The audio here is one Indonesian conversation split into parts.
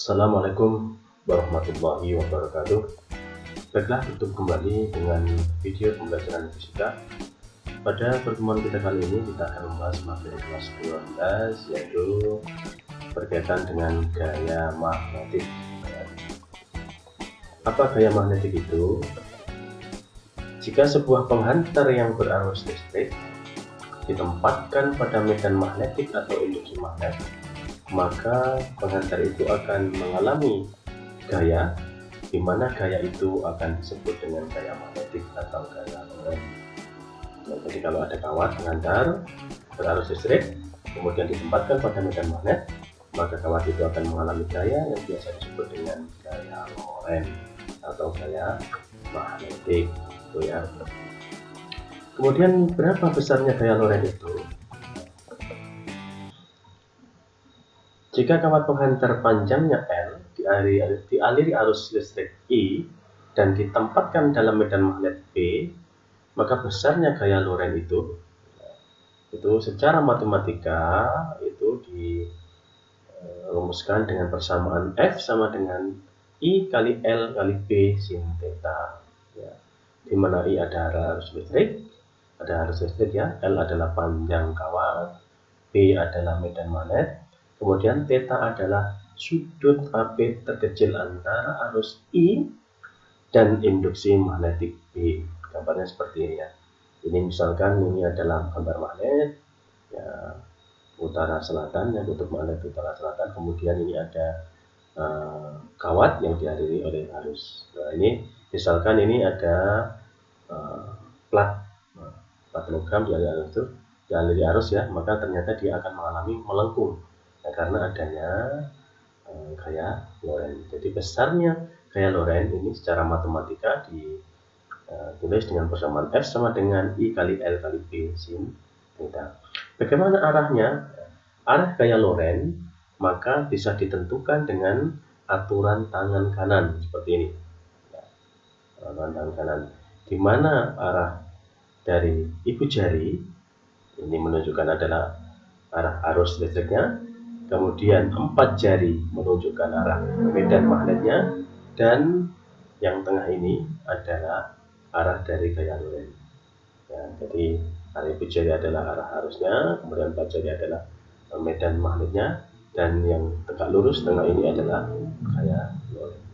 Assalamualaikum warahmatullahi wabarakatuh. Baiklah, bertemu kembali dengan video pembelajaran fisika. Pada pertemuan kita kali ini kita akan membahas materi kelas 12, yaitu berkaitan dengan gaya magnetik. Apa gaya magnetik itu? Jika sebuah penghantar yang berarus listrik ditempatkan pada medan magnetik atau induksi magnet, maka penghantar itu akan mengalami gaya, di mana gaya itu akan disebut dengan gaya magnetik atau gaya Lorentz. Jadi kalau ada kawat penghantar berarus listrik kemudian ditempatkan pada medan magnet, maka kawat itu akan mengalami gaya yang biasa disebut dengan gaya Lorentz atau gaya magnetik. Ya. Kemudian berapa besarnya gaya Lorentz itu? Jika kawat penghantar panjangnya L dialiri arus listrik I dan ditempatkan dalam medan magnet B, maka besarnya gaya Lorentz itu secara matematika itu dirumuskan dengan persamaan F sama dengan I kali L kali B sin theta. Ya. Di mana I ada arus listrik ya, L adalah panjang kawat, B adalah medan magnet. Kemudian theta adalah sudut AB terkecil antara arus I dan induksi magnetik B. Gambarnya seperti ini ya. Ini misalkan ini adalah gambar magnet ya, utara selatan, yang kutub magnet utara selatan. Kemudian ini ada kawat yang dialiri oleh arus. Nah, ini misalkan ini ada plat logam dialiri arus ya, maka ternyata dia akan mengalami melengkung. Nah, karena adanya gaya Lorentz. Jadi besarnya gaya Lorentz ini secara matematika ditulis dengan persamaan F sama dengan I kali L kali B sin theta. Bagaimana arahnya? Arah gaya Lorentz maka bisa ditentukan dengan aturan tangan kanan seperti ini. Aturan tangan kanan, di mana arah dari ibu jari ini menunjukkan adalah arah arus listriknya. Kemudian 4 jari menunjukkan arah medan magnetnya, dan yang tengah ini adalah arah dari gaya Lorentz. Ya, jadi arah ibu jari adalah arah arusnya, kemudian 4 jari adalah medan magnetnya, dan yang tegak lurus tengah ini adalah gaya Lorentz.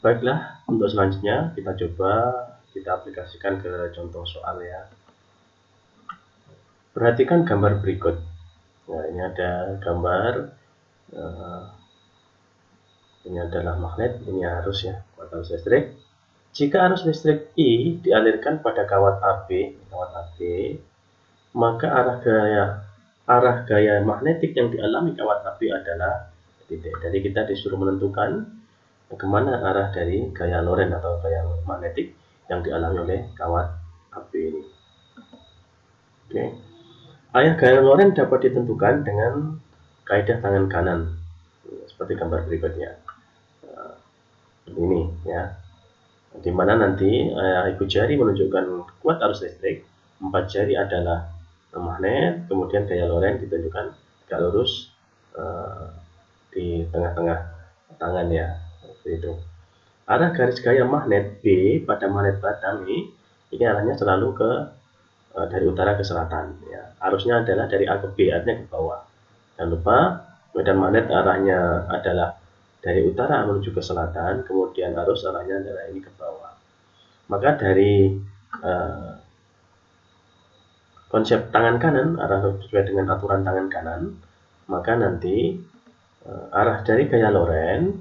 Baiklah, untuk selanjutnya kita aplikasikan ke contoh soal ya. Perhatikan gambar berikut. Nah, ini ada gambar, ini adalah magnet, ini arus ya, arus listrik. Jika arus listrik I dialirkan pada kawat AB, maka arah gaya magnetik yang dialami kawat AB adalah titik. Jadi kita disuruh menentukan bagaimana arah dari gaya Lorentz atau gaya magnetik yang dialami oleh kawat AB ini. Oke. Arah gaya Lorentz dapat ditentukan dengan kaidah tangan kanan seperti gambar berikutnya. Ini ya, di mana nanti ibu jari menunjukkan kuat arus listrik, 4 jari adalah magnet, kemudian gaya Lorentz ditunjukkan tegak lurus di tengah-tengah tangan ya, seperti itu. Arah garis gaya magnet B pada magnet batang ini arahnya selalu dari utara ke selatan ya. Arusnya adalah dari A ke B, artinya ke bawah. Jangan lupa medan magnet arahnya adalah dari utara menuju ke selatan, kemudian arus arahnya adalah ini ke bawah. Maka dari konsep tangan kanan, arah sesuai dengan aturan tangan kanan, maka nanti arah dari gaya Lorentz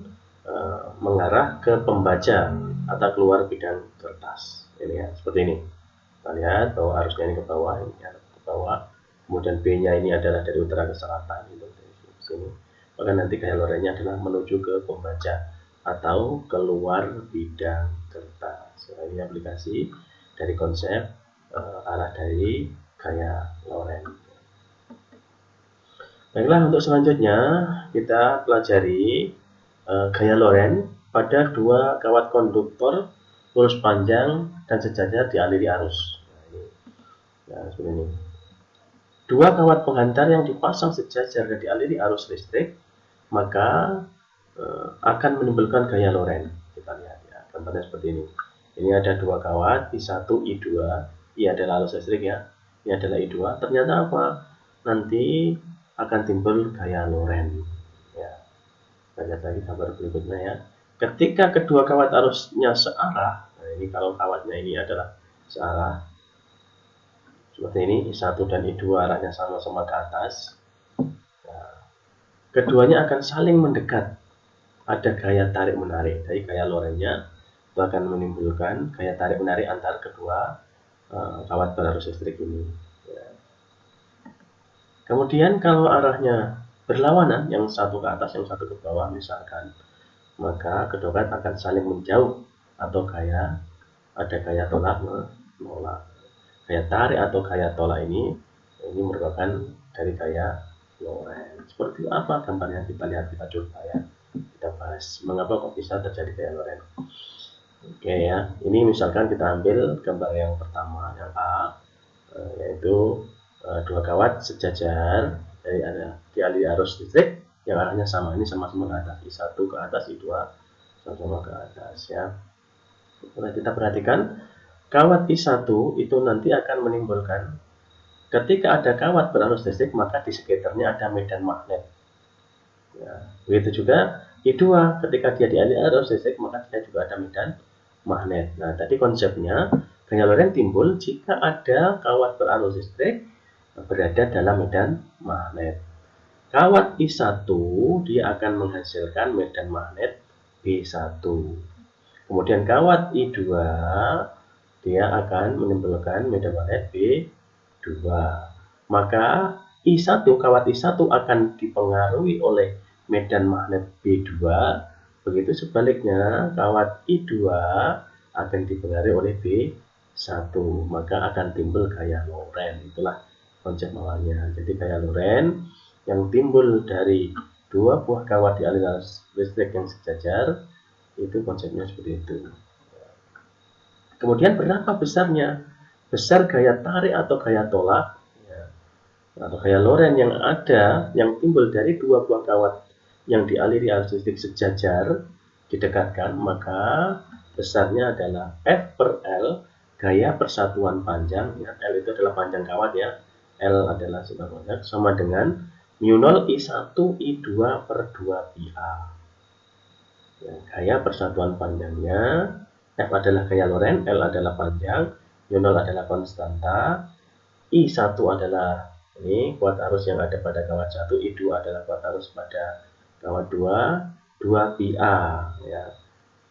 mengarah ke pembaca atau keluar bidang kertas. Ini ya, seperti ini. Kita lihat bahwa arusnya ini ke bawah, ini ke bawah. Kemudian B-nya ini adalah dari utara ke selatan, itu dari sini. Maka nanti gaya Lorentz-nya adalah menuju ke pembaca atau keluar bidang kertas. Nah, ini aplikasi dari konsep arah dari gaya Lorentz. Baiklah, untuk selanjutnya kita pelajari gaya Lorentz pada dua kawat konduktor lurus panjang dan sejajar dialiri arus. Nah, seperti ini. Dua kawat penghantar yang dipasang sejajar dan dialiri arus listrik maka akan menimbulkan gaya Lorentz. Kita lihat ya, gambarnya seperti ini. Ini ada dua kawat, I1, I2. I adalah arus listrik ya. Ini adalah I2. Ternyata apa? Nanti akan timbul gaya Lorentz. Ya. Kita lihat lagi gambar berikutnya ya. Ketika kedua kawat arusnya searah, nah ini kalau kawatnya ini adalah searah, seperti ini, I1 dan I2 arahnya sama-sama ke atas. Nah, keduanya akan saling mendekat. Ada gaya tarik-menarik. Jadi gaya Lorentz-nya itu akan menimbulkan gaya tarik-menarik antar kedua kawat berarus listrik ini. Ya. Kemudian kalau arahnya berlawanan, yang satu ke atas, yang satu ke bawah misalkan, maka kedua kawat akan saling menjauh atau ada gaya tolak menolak. Gaya tarik atau gaya tolak ini merupakan dari gaya Lorentz. Seperti apa gambarnya? Kita lihat, kita coba ya. Kita bahas mengapa kok bisa terjadi gaya Lorentz. Oke ya, ini misalkan kita ambil gambar yang pertama, yang A, yaitu dua kawat sejajar dari dialiri arus listrik yang arahnya sama. Ini sama-sama ke atas, I1 ke atas, I2 sama-sama ke atas ya. Nah, kita perhatikan kawat I1 itu nanti akan menimbulkan, ketika ada kawat berarus listrik maka di sekitarnya ada medan magnet. Ya, begitu juga I2, ketika dia dialiri arus listrik maka dia juga ada medan magnet. Nah, tadi konsepnya gaya Lorentz timbul jika ada kawat berarus listrik berada dalam medan magnet. Kawat I1 dia akan menghasilkan medan magnet B1. Kemudian kawat I2 dia akan menimbulkan medan magnet B2. Maka I1, kawat I1 akan dipengaruhi oleh medan magnet B2, begitu sebaliknya kawat I2 akan dipengaruhi oleh B1, maka akan timbul gaya Lorentz. Itulah konsep awalnya. Jadi gaya Lorentz yang timbul dari dua buah kawat dialiri arus listrik yang sejajar, itu konsepnya seperti itu. Kemudian berapa besarnya? Besar gaya tarik atau gaya tolak atau gaya Lorentz yang ada, yang timbul dari dua buah kawat yang dialiri arus listrik sejajar didekatkan, maka besarnya adalah F per L, gaya persatuan panjang ya. L itu adalah panjang kawat ya, L adalah sebar panjang, sama dengan mu0 I1 I2 per 2 pi-A ya, gaya persatuan panjangnya. F adalah gaya Lorentz, L adalah panjang, mu0 adalah konstanta, I1 adalah ini kuat arus yang ada pada kawat 1, I2 adalah kuat arus pada kawat 2 pi-A ya.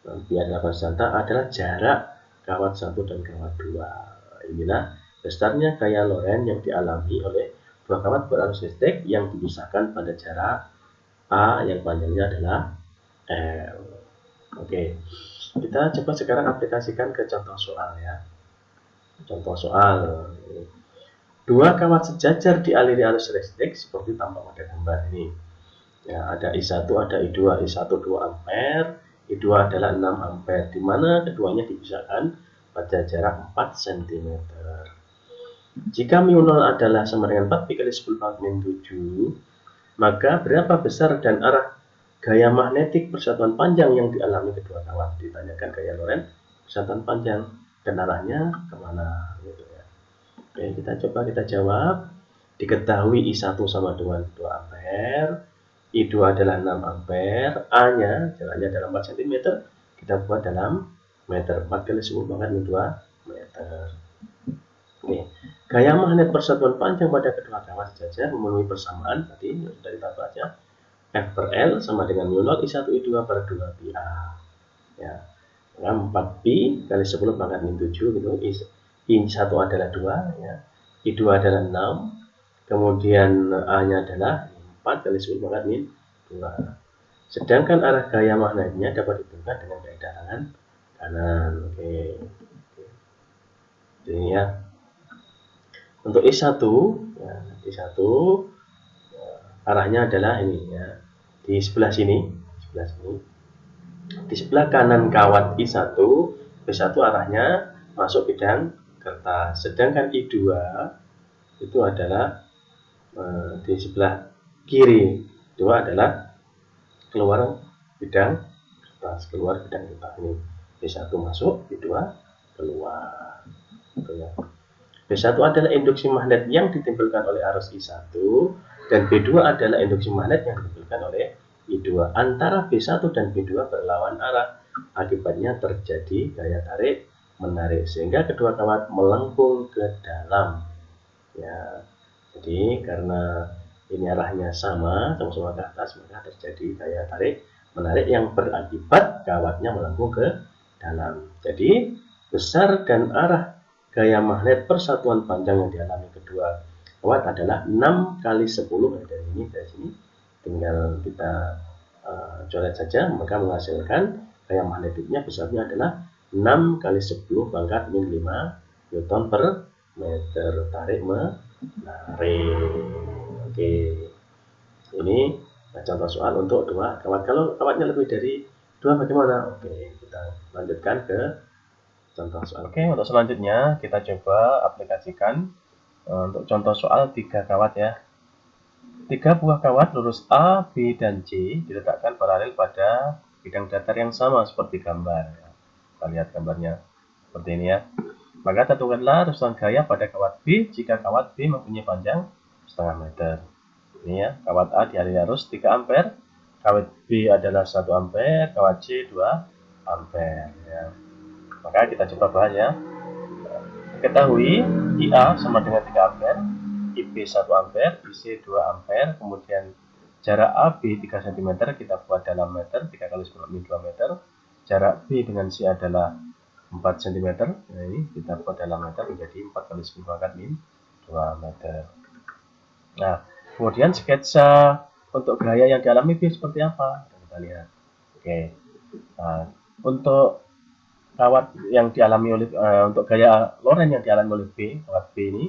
Pi adalah konstanta, adalah jarak kawat 1 dan kawat 2. Inilah besarnya gaya Lorentz yang dialami oleh dua kawat berarus listrik yang dipisahkan pada jarak A yang panjangnya adalah L. Oke, kita coba sekarang aplikasikan ke contoh soal ya. Contoh soal, dua kawat sejajar dialiri arus listrik seperti tampak pada gambar ini. Ya, ada I1, ada I2. I1 2 ampere, I2 adalah 6 ampere, di mana keduanya dipisahkan pada jarak 4 cm. Jika mu0 adalah sama dengan 4 pi kali 10 pangkat min 7, maka berapa besar dan arah gaya magnetik persatuan panjang yang dialami kedua kawat? Ditanyakan gaya Lorentz persatuan panjang dan arahnya kemana gitu ya. Oke, kita jawab. Diketahui I1 sama dengan 2 ampere, I2 adalah 6 ampere, A-nya jaraknya dalam 4 cm, kita buat dalam meter, 4 kali 10 pangkat min 2 meter. Oke, gaya magnet persatuan panjang pada kedua kawat sejajar memenuhi persamaan tadi dari tabelnya. F per L sama dengan mu0 I1 I2 per 2 pi-A ya. 4 pi kali 10 pangkat min 7 gitu. I1 adalah 2 ya. I2 adalah 6. Kemudian A-nya adalah 4 kali 10 pangkat min 2. Sedangkan arah gaya magnetnya dapat ditentukan dengan kaidah tangan kanan. Oke. Jadi ya. Untuk I1 ya, I1 arahnya adalah ini ya. Di sebelah sini, di sebelah kanan kawat I1, B1 arahnya masuk bidang kertas. Sedangkan I2 itu adalah di sebelah kiri, itu adalah keluar bidang kertas, ini B1 masuk, B2 keluar, gitu ya. B1 adalah induksi magnet yang ditimbulkan oleh arus I1 dan B2 adalah induksi magnet yang ditimbulkan oleh I2. Antara B1 dan B2 berlawan arah, akibatnya terjadi gaya tarik menarik sehingga kedua kawat melengkung ke dalam. Ya, jadi karena ini arahnya sama-sama ke atas, maka terjadi gaya tarik menarik yang berakibat kawatnya melengkung ke dalam. Jadi besar dan arah gaya magnet persatuan panjang yang dialami kedua kawat adalah 6 kali 10. Dari sini tinggal kita coret saja, maka menghasilkan gaya magnetiknya besarnya adalah 6 kali 10 pangkat min 5 Newton per meter tarik menarik. Oke, ini contoh soal untuk dua kawat. Kalau kawatnya lebih dari dua bagaimana? Oke, kita lanjutkan ke contoh soal. Oke, untuk selanjutnya kita coba aplikasikan untuk contoh soal 3 kawat ya. 3 buah kawat lurus A, B, dan C diletakkan paralel pada bidang datar yang sama seperti gambar. Kita lihat gambarnya seperti ini ya. Maka tentukanlah resultan gaya pada kawat B jika kawat B mempunyai panjang setengah meter. Ini ya, kawat A dialiri arus 3 ampere, kawat B adalah 1 ampere, kawat C 2 ampere. Ya. Maka kita coba bahas ya. Ketahui IA sama dengan 3 ampere, IB 1 ampere, IC 2 ampere, kemudian jarak AB 3 cm kita buat dalam meter, 3 kali 10 min 2 meter. Jarak B dengan C adalah 4 cm, nah ini kita buat dalam meter menjadi 4 kali 10 pangkat min 2 meter. Nah, kemudian sketsa untuk gaya yang dialami B seperti apa? Kita lihat. Oke. Nah, untuk kawat yang dialami oleh untuk gaya Lorentz yang dialami oleh B, kawat B ini,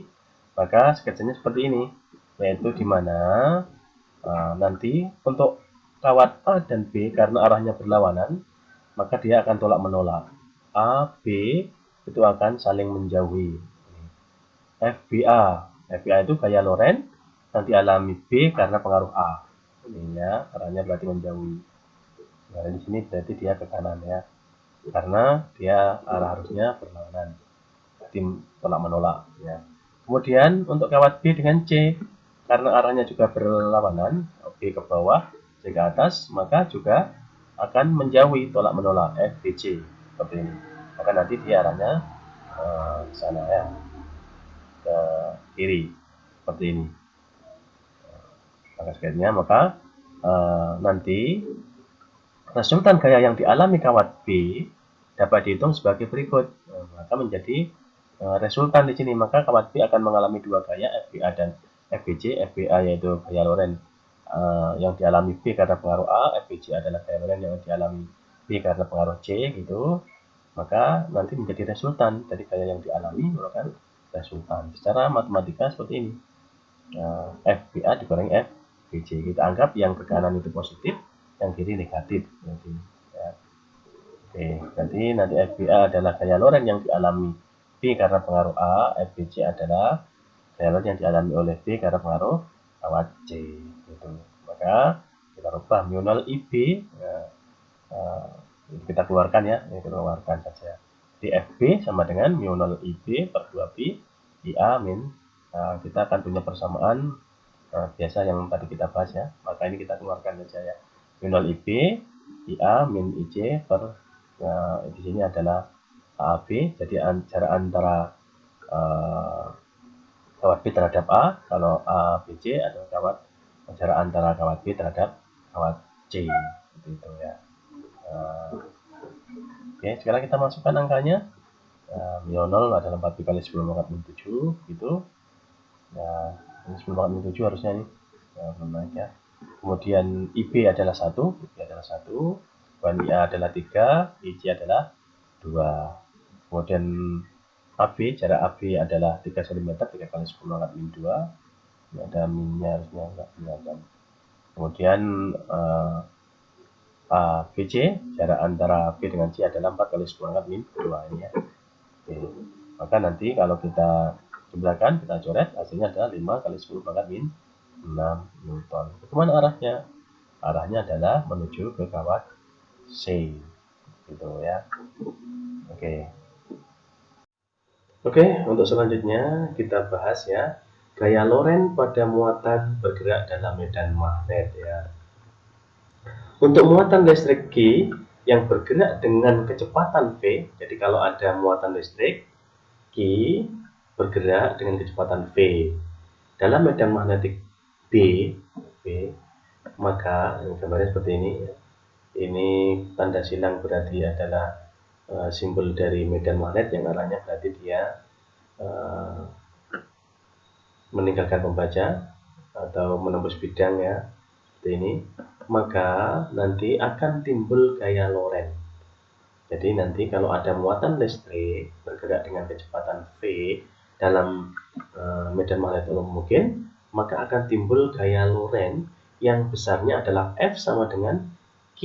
maka sketsanya seperti ini, yaitu di mana nanti untuk kawat A dan B karena arahnya berlawanan, maka dia akan tolak menolak. A, B itu akan saling menjauhi. FBA itu gaya Lorentz yang dialami B karena pengaruh A. Ini ya, arahnya berarti menjauhi. Nah, di sini berarti dia ke kanan ya, karena dia arah arusnya berlawanan, jadi tolak menolak ya. Kemudian untuk kawat B dengan C, karena arahnya juga berlawanan, B ke bawah, C ke atas, maka juga akan menjauhi, tolak menolak, FBC seperti ini. Maka nanti dia arahnya ke sana ya, ke kiri seperti ini. Maka sketnya, maka nanti resultan gaya yang dialami kawat B dapat dihitung sebagai berikut. Maka menjadi resultan di sini, maka kawat B akan mengalami 2 gaya, FBA dan FBC. FBA yaitu gaya Lorentz yang dialami B karena pengaruh A, FBC adalah gaya Lorentz yang dialami B karena pengaruh C gitu. Maka nanti menjadi resultan dari gaya yang dialami merupakan resultan. Secara matematika seperti ini. FBA dikurangi FBC. Kita anggap yang ke kanan itu positif, yang kiri negatif. Jadi, ya. Oke, jadi nanti FBA adalah gaya Lorentz yang dialami B karena pengaruh A, FBC adalah gaya Lorentz yang dialami oleh B karena pengaruh kawat C. Gitu. Maka kita rubah mu0 IB, ya, kita keluarkan ya, kita keluarkan saja. Di FB sama dengan mu0 IB per 2B IA min. Nah, kita akan punya persamaan biasa yang tadi kita bahas ya. Maka ini kita keluarkan saja ya. mu0 IB IA min IC per di sini adalah AB, jadi jarak antara kawat B terhadap A, kalau A BC adalah jarak antara kawat B terhadap kawat C, seperti itu ya. Oke, sekarang kita masukkan angkanya. mu0 adalah 4 kali 10 pangkat min 7 gitu. Nah, ini 10 pangkat min 7 harusnya nih. Belum naik ya. Kemudian IB adalah 1, dan IA adalah 3, IC adalah 2. Kemudian AB, jarak AB adalah 3 cm, 3 kali 10 pangkat min 2. Ini ada minnya, harusnya enggak kelihatan. Kemudian ABC, jarak antara B dengan C adalah 4 kali 10 pangkat min 2 ini ya. Oke. Maka nanti kalau kita jumlahkan, kita coret, hasilnya adalah 5 kali 10 pangkat min 6 Newton. Kemana arahnya? arahnya adalah menuju ke kawat C, gitu ya. Oke, untuk selanjutnya kita bahas ya, gaya Lorentz pada muatan bergerak dalam medan magnet ya. Untuk muatan listrik Q yang bergerak dengan kecepatan V, jadi kalau ada muatan listrik Q bergerak dengan kecepatan V dalam medan magnetik B, maka gambarnya seperti ini ya. Ini tanda silang berarti adalah simbol dari medan magnet yang arahnya berarti dia meninggalkan pembaca atau menembus bidang ya, seperti ini, maka nanti akan timbul gaya Lorentz. Jadi nanti kalau ada muatan listrik bergerak dengan kecepatan V dalam medan magnet mungkin, maka akan timbul gaya Lorentz yang besarnya adalah F sama dengan Q,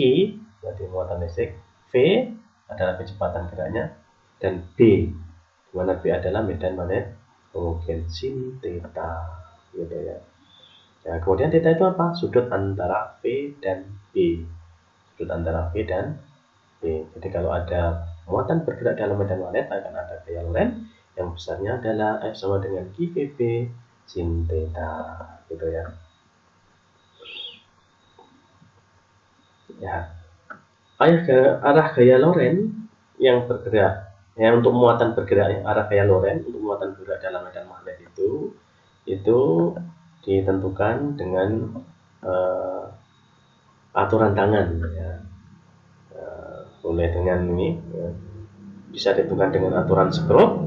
berarti muatan listrik, V adalah kecepatan geraknya, dan B, di mana B adalah medan magnet mungkin sin theta, gitu ya. Nah, kemudian theta itu apa? Sudut antara V dan B. Sudut antara V dan B. Jadi kalau ada muatan bergerak dalam medan magnet akan ada gaya Lorentz yang besarnya adalah F sama dengan QVB sin theta, gitu ya. Ya, arah gaya Lorentz yang bergerak ya, untuk muatan bergerak ya, arah gaya Lorentz untuk muatan bergerak dalam medan magnet itu ditentukan dengan aturan tangan ya. Mulai dengan ini ya, bisa ditentukan dengan aturan stroke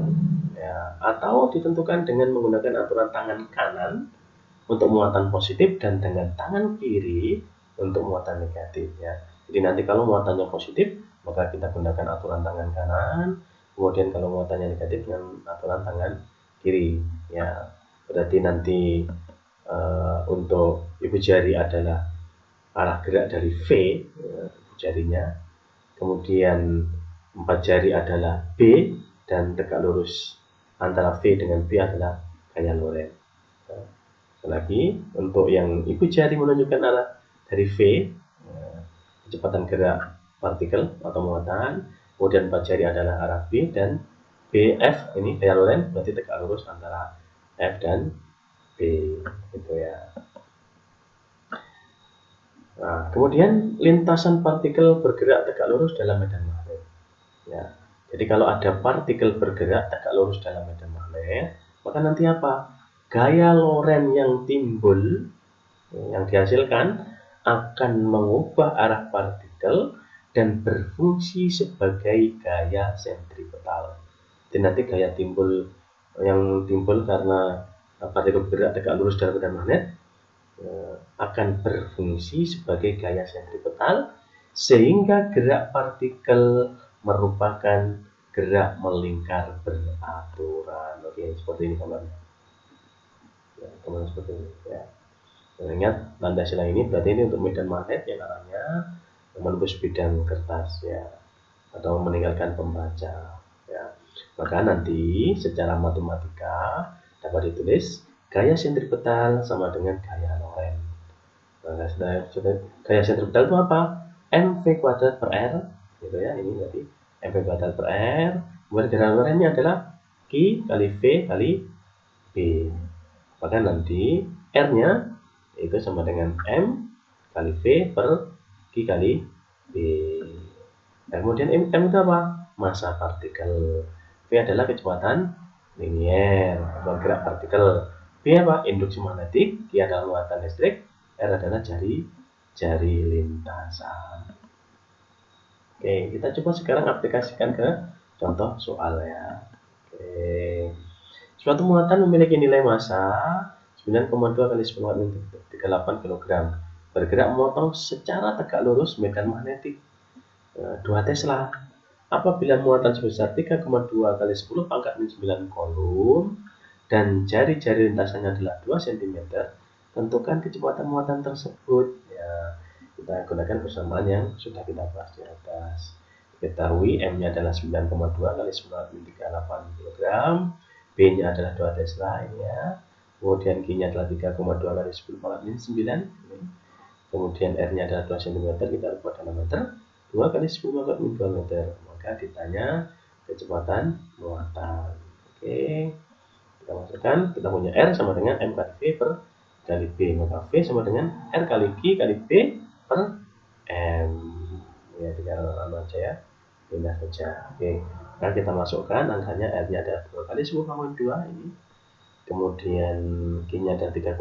ya, atau ditentukan dengan menggunakan aturan tangan kanan untuk muatan positif dan dengan tangan kiri untuk muatan negatif ya. Jadi nanti kalau muatannya positif maka kita gunakan aturan tangan kanan, kemudian kalau muatannya negatif dengan aturan tangan kiri ya. Berarti nanti untuk ibu jari adalah arah gerak dari V ya, ibu jarinya, kemudian 4 jari adalah B, dan tegak lurus antara V dengan B adalah gaya Lorentz. Lagi untuk yang ibu jari menunjukkan arah dari V, kecepatan gerak partikel atau muatan, kemudian 4 jari adalah arah B, dan BF ini gaya Lorentz berarti tegak lurus antara F dan B, gitu ya. Nah, kemudian lintasan partikel bergerak tegak lurus dalam medan magnet ya. Jadi kalau ada partikel bergerak tegak lurus dalam medan magnet, maka nanti apa? Gaya Lorentz yang timbul, yang dihasilkan akan mengubah arah partikel dan berfungsi sebagai gaya sentripetal. Jadi nanti gaya timbul yang timbul karena partikel bergerak tegak lurus dalam medan magnet akan berfungsi sebagai gaya sentripetal, sehingga gerak partikel merupakan gerak melingkar beraturan. Oke, seperti ini gambarnya. Ya, gambarnya seperti ini ya. Ingat tanda silang ini berarti ini untuk medan magnet yang arahnya menembus bidang kertas ya, atau meninggalkan pembaca ya. Maka nanti secara matematika dapat ditulis gaya sentripetal sama dengan gaya Lorentz. Nah, gaya sentripetal itu apa? mv kuadrat per r, gitu ya. Ini berarti mv kuadrat per r. Kemudian gaya Lorentz-nya adalah Q kali V kali B. Maka nanti R-nya itu sama dengan M kali V per Q kali B. Dan kemudian M itu apa? Massa partikel. V adalah kecepatan linier bergerak partikel. B apa? Induksi magnetik. Q adalah muatan listrik. R adalah jari lintasan. Oke, kita coba sekarang aplikasikan ke contoh soal ya. Oke. Suatu muatan memiliki nilai massa 9,2 kali 10⁻38 kg. Bergerak memotong secara tegak lurus medan magnetik 2 Tesla. Apabila muatan sebesar 3,2 kali 10 pangkat min 9 kolom dan jari-jari lintasannya adalah 2 cm, tentukan kecepatan muatan tersebut. Ya, kita gunakan persamaan yang sudah kita bahas di atas. Ketahui M-nya adalah 9,2 kali 10⁻38 kg, B-nya adalah 2 Tesla ini ya. Kemudian Q-nya adalah 3,2 kali 10⁻9. kemudian R-nya adalah 2 cm, kita ubah dalam meter, 2 kali 10 pangkat min 2 meter, maka ditanya kecepatan muatan. Oke, kita masukkan, kita punya R sama dengan M kali V per kali B, maka V sama dengan R kali Q kali B per M. Ya, tinggal aja ya, pindah saja. Oke, nah kita masukkan angkanya, R-nya ada 2 kali 10 pangkat 2 ini, kemudian Q-nya ada 3,2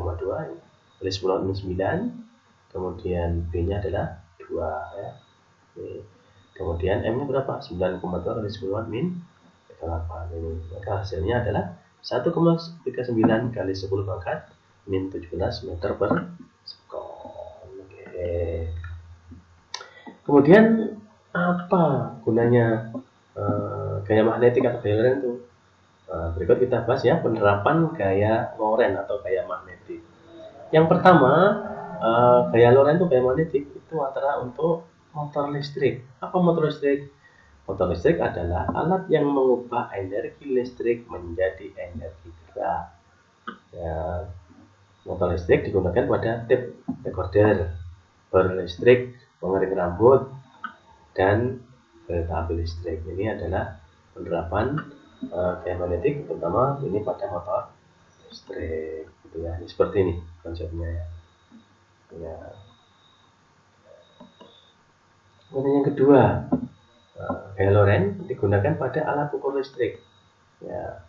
ini, kali 10 min 9, kemudian B-nya adalah 2 ya. Oke. Kemudian M-nya berapa? 9,2 kali 10 min 8 ini. Maka hasilnya adalah 1,39 kali 10 pangkat min 17 meter per sekon. Oke. Kemudian apa gunanya gaya magnetik atau gaya Lorentz itu? Berikut kita bahas ya penerapan gaya Lorentz atau gaya magnetik. Yang pertama, gaya Lorentz itu gaya magnetik itu antara untuk motor listrik. Apa motor listrik? Motor listrik adalah alat yang mengubah energi listrik menjadi energi gerak. Ya, motor listrik digunakan pada tape recorder, berlistrik, pengering rambut, dan kereta api listrik. Ini adalah penerapan gaya magnetik, terutama ini pada motor listrik. Gitu ya. Ini seperti ini konsepnya ya. Ya. Kemudian yang kedua, gaya Lorentz digunakan pada alat ukur listrik, ya,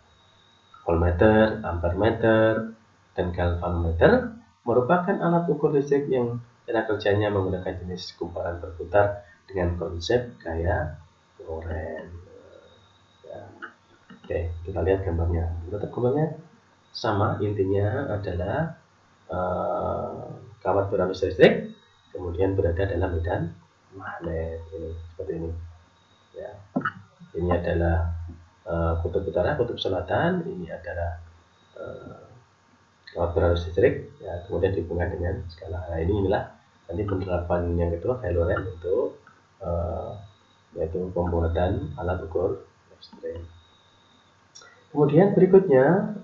voltmeter, ampermeter, dan galvanometer merupakan alat ukur listrik yang cara kerjanya menggunakan jenis kumparan berputar dengan konsep gaya Lorentz. Ya. Oke, kita lihat gambarnya. Tetap gambarnya sama, intinya adalah kawat berarus listrik kemudian berada dalam medan magnet ini, seperti ini ya. Ini adalah kutub utara, kutub selatan, ini adalah kawat berarus listrik ya, kemudian dihubungkan dengan skala. Nah, inilah nanti penerapan yang kedua gaya Lorentz untuk yaitu pembuatan alat ukur listrik. Kemudian berikutnya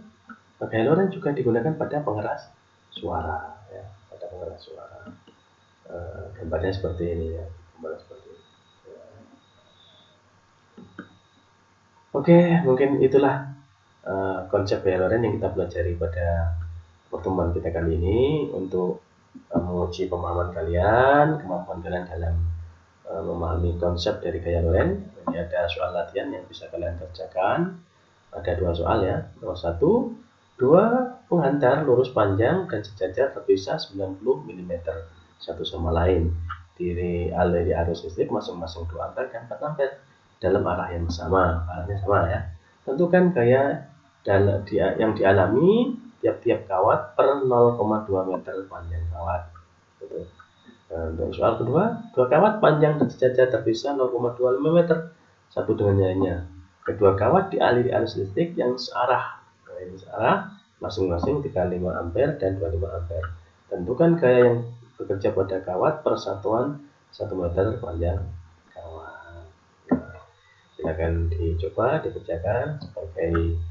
gaya Lorentz juga digunakan pada pengeras suara ya, pada pengeras suara. Gambarnya seperti ini ya, gambarnya seperti ini. Ya. Oke, mungkin itulah konsep gaya Lorentz yang kita pelajari pada pertemuan kita kali ini untuk menguji pemahaman kalian, kemampuan kalian dalam memahami konsep dari gaya Lorentz. Ini ada soal latihan yang bisa kalian kerjakan. Ada 2 soal ya. Nomor 1, 2 penghantar lurus panjang dan sejajar terpisah 90 mm satu sama lain. Dari arus listrik masing-masing 2 ampere dan 4 ampere dalam arah yang sama. Arahnya sama ya. Tentukan gaya yang dialami tiap-tiap kawat per 0,2 meter panjang kawat. Gitu. Untuk soal kedua, 2 kawat panjang dan sejajar terpisah 0,25 meter satu dengan lainnya. Kedua kawat dialiri arus listrik yang searah. Nah, ini searah, masing-masing 35 ampere dan 25 ampere. Tentukan gaya yang bekerja pada kawat per satuan 1 meter panjang kawat. Nah, silakan dicoba, dikerjakan sebagai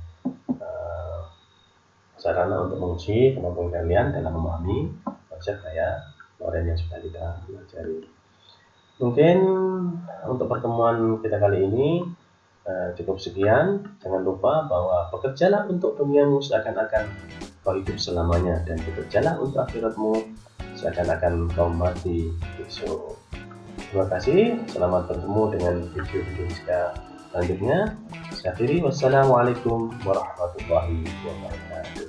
sarana untuk menguji kemampuan kalian dalam memahami konsep gaya Lorentz yang sudah kita pelajari. Mungkin untuk pertemuan kita kali ini cukup sekian. Jangan lupa bahwa bekerjalah untuk duniamu seakan-akan kau hidup selamanya, dan bekerjalah untuk akhiratmu seakan-akan kau mati besok. Terima kasih. Selamat bertemu dengan video-video kita selanjutnya. Saya akhiri. Wassalamualaikum warahmatullahi wabarakatuh.